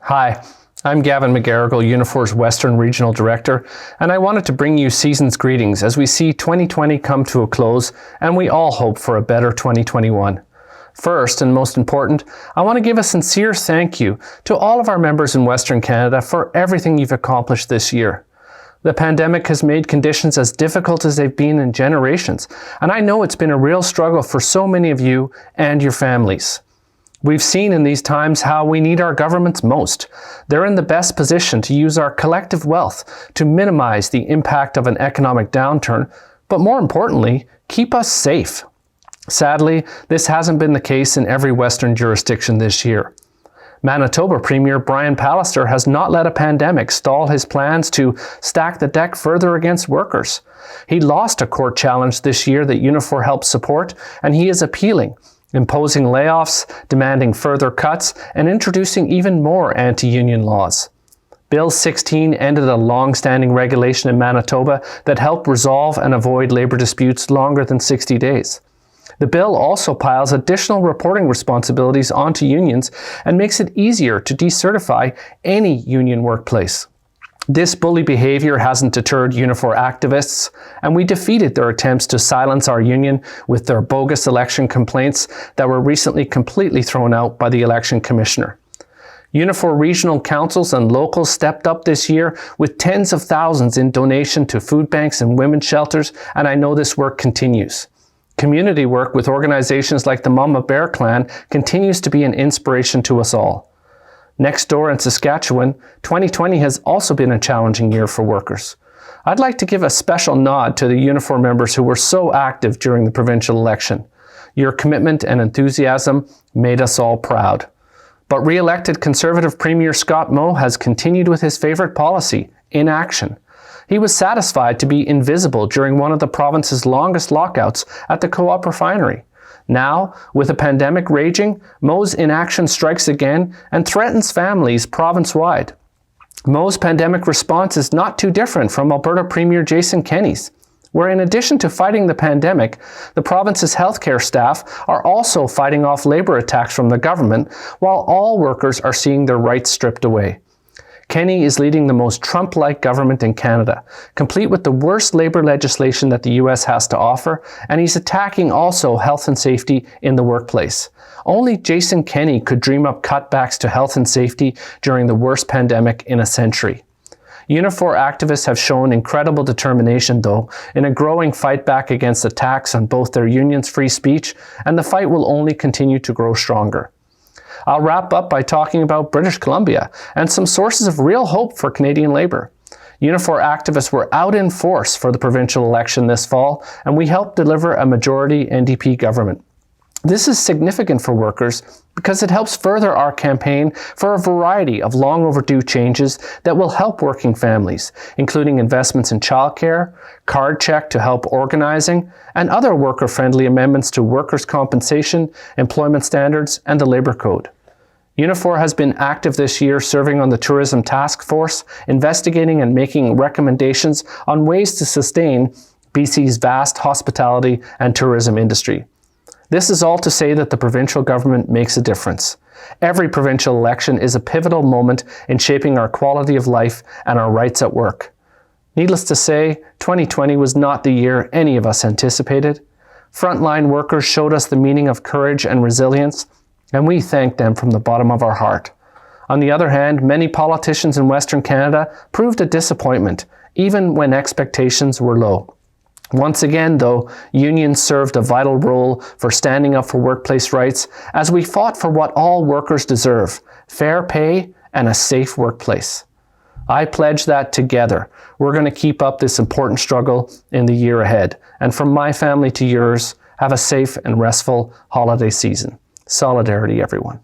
Hi, I'm Gavin McGarrigle, Unifor's Western Regional Director, and I wanted to bring you season's greetings as we see 2020 come to a close and we all hope for a better 2021. First, and most important, I want to give a sincere thank you to all of our members in Western Canada for everything you've accomplished this year. The pandemic has made conditions as difficult as they've been in generations, and I know it's been a real struggle for so many of you and your families. We've seen in these times how we need our governments most. They're in the best position to use our collective wealth to minimize the impact of an economic downturn, but more importantly, keep us safe. Sadly, this hasn't been the case in every Western jurisdiction this year. Manitoba Premier Brian Pallister has not let a pandemic stall his plans to stack the deck further against workers. He lost a court challenge this year that Unifor helped support, and he is appealing, imposing layoffs, demanding further cuts, and introducing even more anti-union laws. Bill 16 ended a long-standing regulation in Manitoba that helped resolve and avoid labor disputes longer than 60 days. The bill also piles additional reporting responsibilities onto unions and makes it easier to decertify any union workplace. This bully behavior hasn't deterred Unifor activists, and we defeated their attempts to silence our union with their bogus election complaints that were recently completely thrown out by the election commissioner. Unifor regional councils and locals stepped up this year with tens of thousands in donation to food banks and women's shelters, and I know this work continues. Community work with organizations like the Mama Bear Clan continues to be an inspiration to us all. Next door in Saskatchewan, 2020 has also been a challenging year for workers. I'd like to give a special nod to the Unifor members who were so active during the provincial election. Your commitment and enthusiasm made us all proud. But re-elected Conservative Premier Scott Moe has continued with his favorite policy, inaction. He was satisfied to be invisible during one of the province's longest lockouts at the Co-op refinery. Now, with a pandemic raging, Moe's inaction strikes again and threatens families province-wide. Moe's pandemic response is not too different from Alberta Premier Jason Kenney's, where in addition to fighting the pandemic, the province's healthcare staff are also fighting off labor attacks from the government, while all workers are seeing their rights stripped away. Kenney is leading the most Trump-like government in Canada, complete with the worst labor legislation that the US has to offer, and he's attacking also health and safety in the workplace. Only Jason Kenney could dream up cutbacks to health and safety during the worst pandemic in a century. Unifor activists have shown incredible determination, though, in a growing fight back against attacks on both their union's free speech, and the fight will only continue to grow stronger. I'll wrap up by talking about British Columbia and some sources of real hope for Canadian labour. Unifor activists were out in force for the provincial election this fall, and we helped deliver a majority NDP government. This is significant for workers because it helps further our campaign for a variety of long overdue changes that will help working families, including investments in childcare, card check to help organizing, and other worker-friendly amendments to workers' compensation, employment standards, and the Labour Code. Unifor has been active this year serving on the Tourism Task Force, investigating and making recommendations on ways to sustain BC's vast hospitality and tourism industry. This is all to say that the provincial government makes a difference. Every provincial election is a pivotal moment in shaping our quality of life and our rights at work. Needless to say, 2020 was not the year any of us anticipated. Frontline workers showed us the meaning of courage and resilience, and we thank them from the bottom of our heart. On the other hand, many politicians in Western Canada proved a disappointment, even when expectations were low. Once again, though, unions served a vital role for standing up for workplace rights as we fought for what all workers deserve, fair pay and a safe workplace. I pledge that together, we're going to keep up this important struggle in the year ahead. And from my family to yours, have a safe and restful holiday season. Solidarity, everyone.